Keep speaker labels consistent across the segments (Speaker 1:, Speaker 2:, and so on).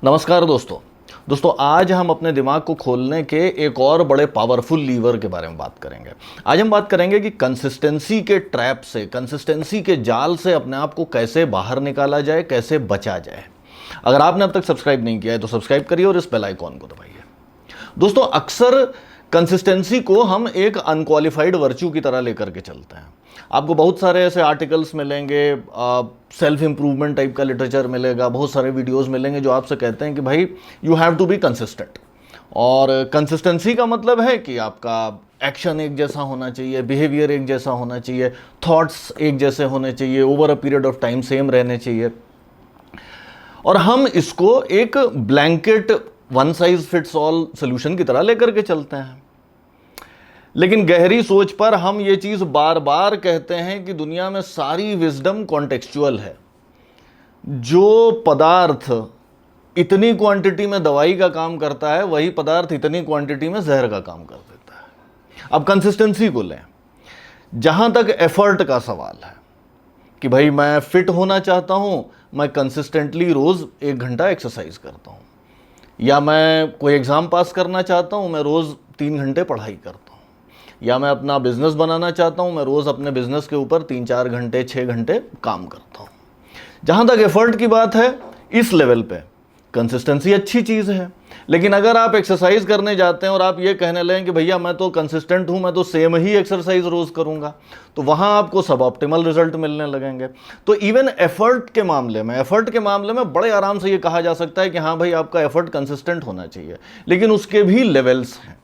Speaker 1: नमस्कार दोस्तों आज हम अपने दिमाग को खोलने के एक और बड़े पावरफुल लीवर के बारे में बात करेंगे। आज हम बात करेंगे कि कंसिस्टेंसी के ट्रैप से, कंसिस्टेंसी के जाल से अपने आप को कैसे बाहर निकाला जाए, कैसे बचा जाए। अगर आपने अब तक सब्सक्राइब नहीं किया है तो सब्सक्राइब करिए और इस बेल आइकॉन को दबाइए। दोस्तों, अक्सर कंसिस्टेंसी को हम एक अनक्वालिफाइड वर्च्यू की तरह लेकर के चलते हैं। आपको बहुत सारे ऐसे आर्टिकल्स मिलेंगे, सेल्फ इंप्रूवमेंट टाइप का लिटरेचर मिलेगा, बहुत सारे वीडियोस मिलेंगे जो आपसे कहते हैं कि भाई you have to be consistent. और कंसिस्टेंसी का मतलब है कि आपका एक्शन एक जैसा होना चाहिए, बिहेवियर एक जैसा होना चाहिए, थॉट्स एक जैसे होने चाहिए, over a period of time same रहने चाहिए। और हम इसको एक blanket one size fits all solution की तरह लेकर के चलते हैं। लेकिन गहरी सोच पर हम ये चीज बार बार कहते हैं कि दुनिया में सारी विजडम कॉन्टेक्चुअल है। जो पदार्थ इतनी क्वांटिटी में दवाई का काम करता है, वही पदार्थ इतनी क्वांटिटी में जहर का काम कर देता है। अब कंसिस्टेंसी को लें, जहां तक एफर्ट का सवाल है कि भाई मैं फिट होना चाहता हूं, मैं कंसिस्टेंटली रोज 1 घंटा एक्सरसाइज करता हूं, या मैं कोई एग्जाम पास करना चाहता हूं, मैं रोज 3 घंटे पढ़ाई करता हूं, या मैं अपना बिजनेस बनाना चाहता हूं, मैं रोज अपने बिजनेस के ऊपर 3-4 घंटे 6 घंटे काम करता हूं। जहां तक एफर्ट की बात है, इस लेवल पे कंसिस्टेंसी अच्छी चीज है। लेकिन अगर आप एक्सरसाइज करने जाते हैं और आप ये कहने लगें कि भैया मैं तो कंसिस्टेंट हूं, मैं तो सेम ही एक्सरसाइज रोज करूंगा, तो वहां आपको सब ऑप्टिमल रिजल्ट मिलने लगेंगे। तो इवन एफर्ट के मामले में बड़े आराम से ये कहा जा सकता है कि हाँ भाई आपका एफर्ट कंसिस्टेंट होना चाहिए। लेकिन उसके भी लेवल्स हैं,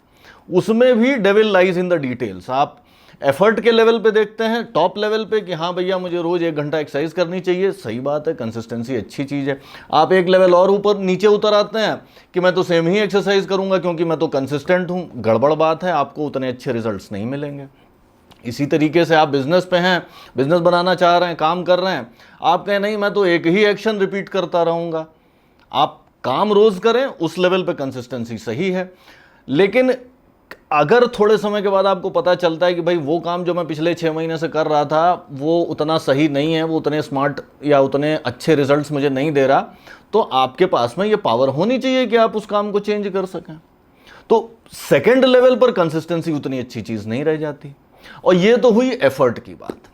Speaker 1: उसमें भी devil lies in the details. आप एफर्ट के लेवल पे देखते हैं, टॉप लेवल पे, कि हाँ भैया मुझे रोज 1 घंटा एक्सरसाइज करनी चाहिए, सही बात है, कंसिस्टेंसी अच्छी चीज है। आप एक लेवल और ऊपर नीचे उतर आते हैं कि मैं तो सेम ही एक्सरसाइज करूंगा क्योंकि मैं तो कंसिस्टेंट हूं, गड़बड़ बात है, आपको उतने अच्छे रिजल्ट्स नहीं मिलेंगे। इसी तरीके से आप बिजनेस पे हैं, बिजनेस बनाना चाह रहे हैं, काम कर रहे हैं, आप कहें नहीं मैं तो एक ही एक्शन रिपीट करता रहूंगा। आप काम रोज करें, उस लेवल पे कंसिस्टेंसी सही है। लेकिन अगर थोड़े समय के बाद आपको पता चलता है कि भाई वो काम जो मैं पिछले 6 महीने से कर रहा था वो उतना सही नहीं है, वो उतने स्मार्ट या उतने अच्छे रिजल्ट्स मुझे नहीं दे रहा, तो आपके पास में ये पावर होनी चाहिए कि आप उस काम को चेंज कर सकें। तो सेकंड लेवल पर कंसिस्टेंसी उतनी अच्छी चीज नहीं रह जाती। और ये तो हुई एफर्ट की बात।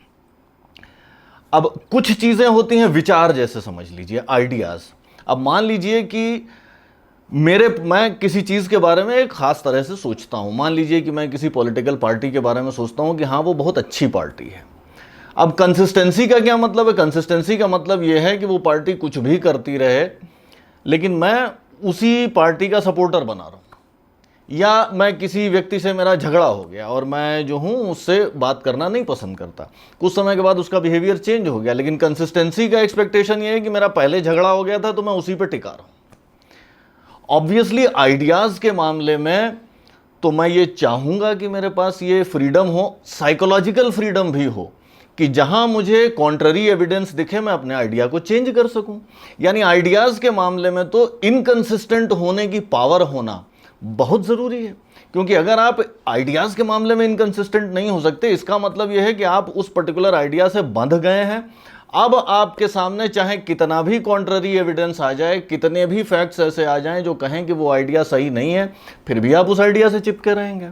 Speaker 1: अब कुछ चीजें होती हैं विचार जैसे, समझ लीजिए आइडियाज। अब मान लीजिए कि मैं किसी चीज के बारे में एक खास तरह से सोचता हूं। मान लीजिए कि मैं किसी पॉलिटिकल पार्टी के बारे में सोचता हूं कि हाँ वो बहुत अच्छी पार्टी है। अब कंसिस्टेंसी का क्या मतलब है? कंसिस्टेंसी का मतलब यह है कि वो पार्टी कुछ भी करती रहे लेकिन मैं उसी पार्टी का सपोर्टर बना रहा हूं। या मैं किसी व्यक्ति से मेरा झगड़ा हो गया और मैं जो हूं उससे बात करना नहीं पसंद करता, कुछ समय के बाद उसका बिहेवियर चेंज हो गया, लेकिन कंसिस्टेंसी का एक्सपेक्टेशन ये है कि मेरा पहले झगड़ा हो गया था तो मैं उसी पे टिका रहा हूं। ऑब्वियसली आइडियाज के मामले में तो मैं ये चाहूंगा कि मेरे पास ये फ्रीडम हो, साइकोलॉजिकल फ्रीडम भी हो, कि जहां मुझे कॉन्ट्ररी एविडेंस दिखे मैं अपने आइडिया को चेंज कर सकूं। यानी आइडियाज के मामले में तो इनकंसिस्टेंट होने की पावर होना बहुत जरूरी है। क्योंकि अगर आप आइडियाज के मामले में इनकंसिस्टेंट नहीं हो सकते, इसका मतलब यह है कि आप उस पर्टिकुलर आइडिया से बंध गए हैं। अब आपके सामने चाहे कितना भी कॉन्ट्ररी एविडेंस आ जाए, कितने भी फैक्ट्स ऐसे आ जाएं जो कहें कि वो आइडिया सही नहीं है, फिर भी आप उस आइडिया से चिपके रहेंगे।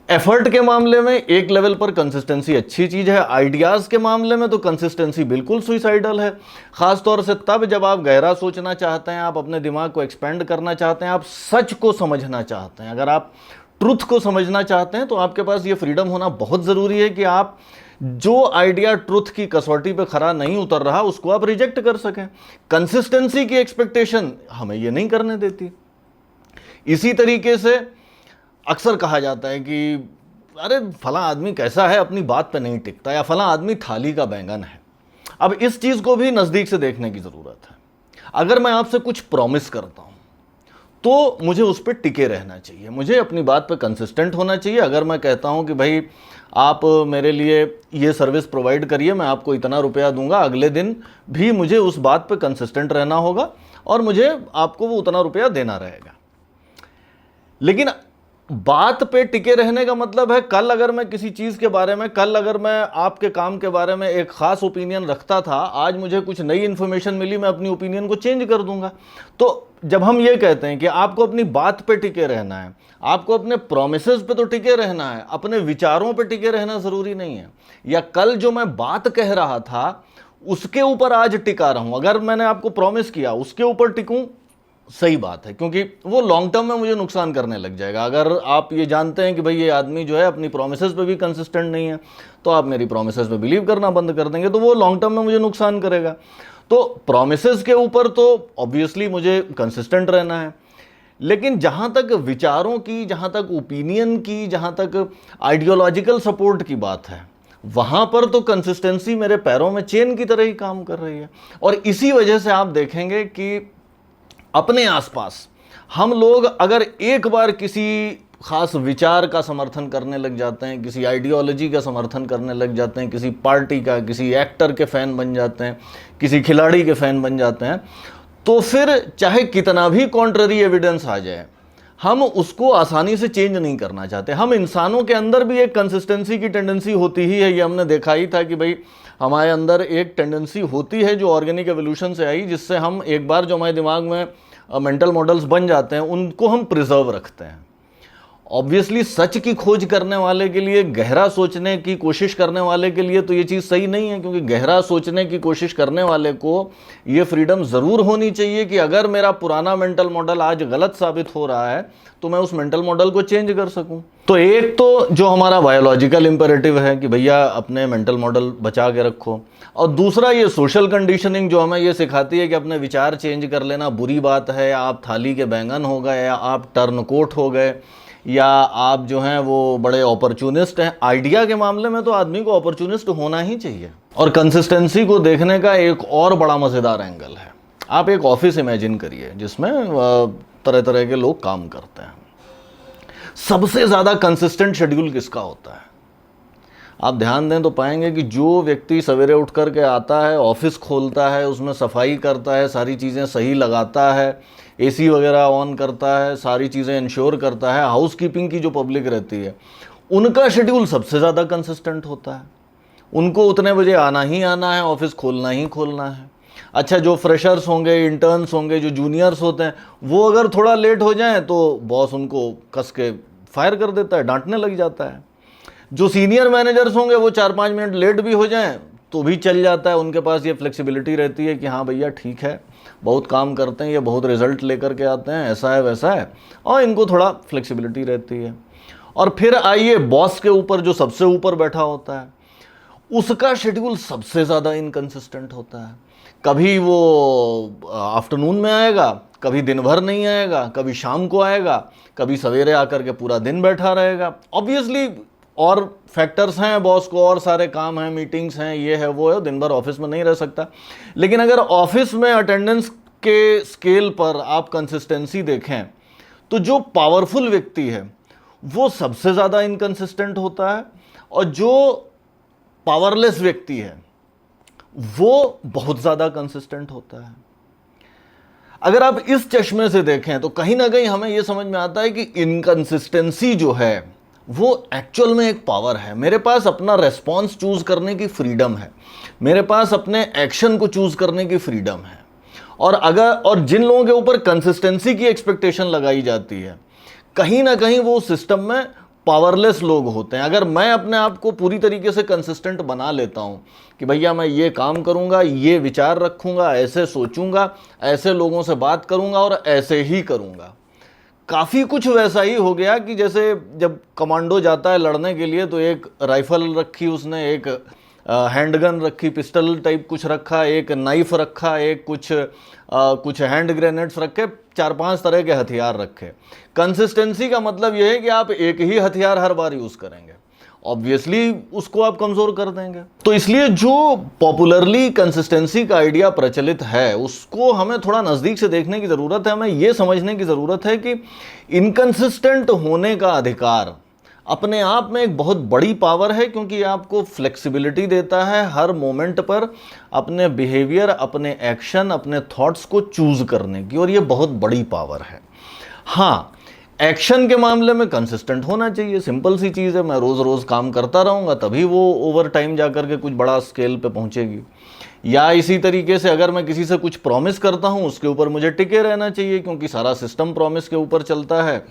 Speaker 1: एफर्ट के मामले में एक लेवल पर कंसिस्टेंसी अच्छी चीज है, आइडियाज के मामले में तो कंसिस्टेंसी बिल्कुल सुइसाइडल है। खासतौर से तब जब आप गहरा सोचना चाहते हैं, आप अपने दिमाग को एक्सपेंड करना चाहते हैं, आप सच को समझना चाहते हैं, अगर आप ट्रुथ को समझना चाहते हैं, तो आपके पास ये फ्रीडम होना बहुत जरूरी है कि आप जो आइडिया ट्रुथ की कसौटी पे खरा नहीं उतर रहा उसको आप रिजेक्ट कर सकें। कंसिस्टेंसी की एक्सपेक्टेशन हमें ये नहीं करने देती। इसी तरीके से अक्सर कहा जाता है कि अरे फला आदमी कैसा है, अपनी बात पे नहीं टिकता, या फला आदमी थाली का बैंगन है। अब इस चीज को भी नजदीक से देखने की जरूरत है। अगर मैं आपसे कुछ प्रॉमिस करता हूं तो मुझे उस पर टिके रहना चाहिए, मुझे अपनी बात पे कंसिस्टेंट होना चाहिए। अगर मैं कहता हूं कि भाई आप मेरे लिए ये सर्विस प्रोवाइड करिए, मैं आपको इतना रुपया दूंगा, अगले दिन भी मुझे उस बात पे कंसिस्टेंट रहना होगा और मुझे आपको वो उतना रुपया देना रहेगा। लेकिन बात पे टिके रहने का मतलब है कल अगर मैं किसी चीज़ के बारे में, कल अगर मैं आपके काम के बारे में एक खास ओपिनियन रखता था, आज मुझे कुछ नई इन्फॉर्मेशन मिली, मैं अपनी ओपिनियन को चेंज कर दूंगा। तो जब हम ये कहते हैं कि आपको अपनी बात पे टिके रहना है, आपको अपने प्रोमिसेस पे तो टिके रहना है, अपने विचारों पे टिके रहना ज़रूरी नहीं है। या कल जो मैं बात कह रहा था उसके ऊपर आज टिका रहूं, अगर मैंने आपको प्रॉमिस किया उसके ऊपर टिकूं, सही बात है, क्योंकि वो लॉन्ग टर्म में मुझे नुकसान करने लग जाएगा। अगर आप ये जानते हैं कि भाई ये आदमी जो है अपनी प्रोमिसेस पे भी कंसिस्टेंट नहीं है, तो आप मेरी प्रोमिसेस पे बिलीव करना बंद कर देंगे, तो वो लॉन्ग टर्म में मुझे नुकसान करेगा। तो प्रोमिसेस के ऊपर तो ऑब्वियसली मुझे कंसिस्टेंट रहना है, लेकिन जहाँ तक विचारों की, जहाँ तक ओपिनियन की, जहाँ तक आइडियोलॉजिकल सपोर्ट की बात है, वहाँ पर तो कंसिस्टेंसी मेरे पैरों में चेन की तरह ही काम कर रही है। और इसी वजह से आप देखेंगे कि अपने आसपास हम लोग अगर एक बार किसी खास विचार का समर्थन करने लग जाते हैं, किसी आइडियोलॉजी का समर्थन करने लग जाते हैं, किसी पार्टी का, किसी एक्टर के फ़ैन बन जाते हैं, किसी खिलाड़ी के फ़ैन बन जाते हैं, तो फिर चाहे कितना भी कॉन्ट्ररी एविडेंस आ जाए, हम उसको आसानी से चेंज नहीं करना चाहते। हम इंसानों के अंदर भी एक कंसिस्टेंसी की टेंडेंसी होती ही है, ये हमने देखा ही था कि भाई हमारे अंदर एक टेंडेंसी होती है जो ऑर्गेनिक एवोल्यूशन से आई, जिससे हम एक बार जो हमारे दिमाग में मेंटल मॉडल्स बन जाते हैं उनको हम प्रिजर्व रखते हैं। ऑब्वियसली सच की खोज करने वाले के लिए, गहरा सोचने की कोशिश करने वाले के लिए तो ये चीज़ सही नहीं है, क्योंकि गहरा सोचने की कोशिश करने वाले को ये फ्रीडम ज़रूर होनी चाहिए कि अगर मेरा पुराना मेंटल मॉडल आज गलत साबित हो रहा है तो मैं उस मेंटल मॉडल को चेंज कर सकूं। तो एक तो जो हमारा बायोलॉजिकल इंपेरेटिव है कि भैया अपने मेंटल मॉडल बचा के रखो, और दूसरा ये सोशल कंडीशनिंग जो हमें ये सिखाती है कि अपने विचार चेंज कर लेना बुरी बात है, आप थाली के बैंगन हो गए, या आप टर्नकोट हो गए, या आप जो हैं वो बड़े अपॉर्चुनिस्ट हैं। आइडिया के मामले में तो आदमी को अपॉर्चुनिस्ट होना ही चाहिए। और कंसिस्टेंसी को देखने का एक और बड़ा मज़ेदार एंगल है, आप एक ऑफिस इमेजिन करिए जिसमें तरह तरह के लोग काम करते हैं। सबसे ज़्यादा कंसिस्टेंट शेड्यूल किसका होता है? आप ध्यान दें तो पाएंगे कि जो व्यक्ति सवेरे उठ कर के आता है, ऑफिस खोलता है, उसमें सफाई करता है, सारी चीज़ें सही लगाता है, एसी वगैरह ऑन करता है, सारी चीज़ें इंश्योर करता है, हाउस कीपिंग की जो पब्लिक रहती है, उनका शेड्यूल सबसे ज़्यादा कंसिस्टेंट होता है। उनको उतने बजे आना ही आना है, ऑफिस खोलना ही खोलना है। अच्छा, जो फ्रेशर्स होंगे, इंटर्न्स होंगे, जो जूनियर्स होते हैं, वो अगर थोड़ा लेट हो जाएं तो बॉस उनको कस के फायर कर देता है, डांटने लग जाता है। जो सीनियर मैनेजर्स होंगे वो 4-5 मिनट लेट भी हो जाएं तो भी चल जाता है, उनके पास ये फ्लेक्सिबिलिटी रहती है कि हाँ भैया ठीक है, बहुत काम करते हैं, ये बहुत रिजल्ट लेकर के आते हैं, ऐसा है वैसा है, और इनको थोड़ा फ्लेक्सिबिलिटी रहती है। और फिर आइए बॉस के ऊपर, जो सबसे ऊपर बैठा होता है, उसका शेड्यूल सबसे ज़्यादा इनकंसिस्टेंट होता है। कभी वो आफ्टरनून में आएगा, कभी दिन भर नहीं आएगा, कभी शाम को आएगा, कभी सवेरे आकर के पूरा दिन बैठा रहेगा। ऑब्वियसली और फैक्टर्स हैं, बॉस को और सारे काम हैं, मीटिंग्स हैं, ये है वो है, दिन भर ऑफिस में नहीं रह सकता। लेकिन अगर ऑफिस में अटेंडेंस के स्केल पर आप कंसिस्टेंसी देखें तो जो पावरफुल व्यक्ति है वो सबसे ज़्यादा इनकंसिस्टेंट होता है, और जो पावरलेस व्यक्ति है वो बहुत ज़्यादा कंसिस्टेंट होता है। अगर आप इस चश्मे से देखें तो कहीं ना कहीं हमें यह समझ में आता है कि इनकंसिस्टेंसी जो है वो एक्चुअल में एक पावर है। मेरे पास अपना रेस्पॉन्स चूज करने की फ्रीडम है, मेरे पास अपने एक्शन को चूज करने की फ्रीडम है। और जिन लोगों के ऊपर कंसिस्टेंसी की एक्सपेक्टेशन लगाई जाती है, कहीं ना कहीं वो सिस्टम में पावरलेस लोग होते हैं। अगर मैं अपने आप को पूरी तरीके से कंसिस्टेंट बना लेता हूं कि भैया मैं ये काम करूंगा, ये विचार रखूंगा, ऐसे सोचूंगा, ऐसे लोगों से बात करूंगा और ऐसे ही करूंगा, काफ़ी कुछ वैसा ही हो गया कि जैसे जब कमांडो जाता है लड़ने के लिए तो एक राइफल रखी उसने, एक हैंडगन रखी, पिस्टल टाइप कुछ रखा, एक नाइफ रखा, एक कुछ हैंड ग्रेनेड्स रखे, 4-5 तरह के हथियार रखे। कंसिस्टेंसी का मतलब यह है कि आप एक ही हथियार हर बार यूज़ करेंगे, ऑब्वियसली उसको आप कमज़ोर कर देंगे। तो इसलिए जो पॉपुलरली कंसिस्टेंसी का आइडिया प्रचलित है उसको हमें थोड़ा नज़दीक से देखने की ज़रूरत है। हमें ये समझने की ज़रूरत है कि इनकंसिस्टेंट होने का अधिकार अपने आप में एक बहुत बड़ी पावर है, क्योंकि आपको फ्लेक्सिबिलिटी देता है हर मोमेंट पर अपने बिहेवियर, अपने एक्शन, अपने थॉट्स को चूज़ करने की, और ये बहुत बड़ी पावर है। हाँ, एक्शन के मामले में कंसिस्टेंट होना चाहिए, सिंपल सी चीज़ है। मैं रोज़ रोज़ काम करता रहूँगा तभी वो ओवर टाइम जा कर के कुछ बड़ा स्केल पे पहुँचेगी। या इसी तरीके से अगर मैं किसी से कुछ प्रॉमिस करता हूँ उसके ऊपर मुझे टिके रहना चाहिए, क्योंकि सारा सिस्टम प्रॉमिस के ऊपर चलता है।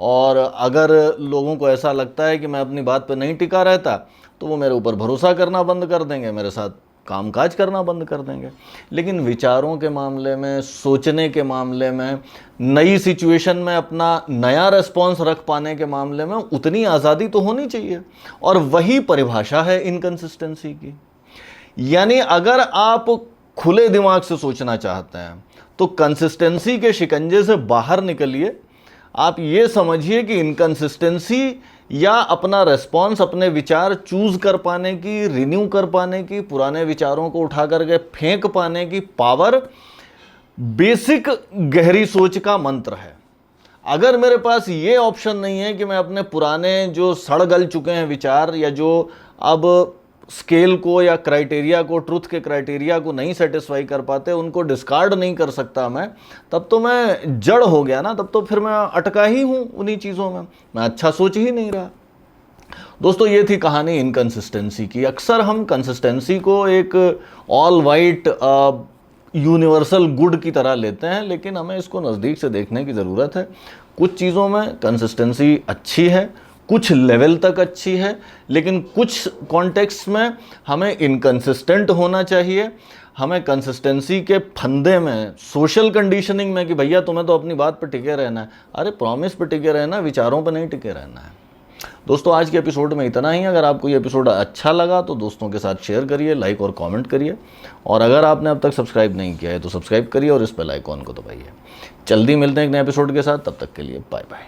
Speaker 1: और अगर लोगों को ऐसा लगता है कि मैं अपनी बात पे नहीं टिका रहता तो वो मेरे ऊपर भरोसा करना बंद कर देंगे, मेरे साथ कामकाज करना बंद कर देंगे। लेकिन विचारों के मामले में, सोचने के मामले में, नई सिचुएशन में अपना नया रिस्पॉन्स रख पाने के मामले में उतनी आज़ादी तो होनी चाहिए। और वही परिभाषा है इनकंसिस्टेंसी की। यानी अगर आप खुले दिमाग से सोचना चाहते हैं तो कंसिस्टेंसी के शिकंजे से बाहर निकलिए। आप ये समझिए कि इनकंसिस्टेंसी या अपना रेस्पॉन्स, अपने विचार चूज कर पाने की, रिन्यू कर पाने की, पुराने विचारों को उठा करके फेंक पाने की पावर बेसिक गहरी सोच का मंत्र है। अगर मेरे पास ये ऑप्शन नहीं है कि मैं अपने पुराने जो सड़ गल चुके हैं विचार, या जो अब स्केल को या क्राइटेरिया को, ट्रुथ के क्राइटेरिया को नहीं सेटिस्फाई कर पाते, उनको डिस्कार्ड नहीं कर सकता मैं, तब तो मैं जड़ हो गया ना। तब तो फिर मैं अटका ही हूँ उन्हीं चीज़ों में, मैं अच्छा सोच ही नहीं रहा। दोस्तों, ये थी कहानी इनकंसिस्टेंसी की। अक्सर हम कंसिस्टेंसी को एक ऑल वाइट यूनिवर्सल गुड की तरह लेते हैं, लेकिन हमें इसको नज़दीक से देखने की ज़रूरत है। कुछ चीज़ों में कंसिस्टेंसी अच्छी है, कुछ लेवल तक अच्छी है, लेकिन कुछ कॉन्टेक्स्ट में हमें इनकंसिस्टेंट होना चाहिए। हमें कंसिस्टेंसी के फंदे में, सोशल कंडीशनिंग में कि भैया तुम्हें तो अपनी बात पर टिके रहना है, अरे प्रॉमिस पर टिके रहना, विचारों पर नहीं टिके रहना है। दोस्तों, आज के एपिसोड में इतना ही। अगर आपको ये एपिसोड अच्छा लगा तो दोस्तों के साथ शेयर करिए, लाइक और कमेंट करिए। और अगर आपने अब तक सब्सक्राइब नहीं किया है तो सब्सक्राइब करिए और इस बेल आइकॉन को दबाइए। जल्दी मिलते हैं एक नए एपिसोड के साथ, तब तक के लिए बाय बाय।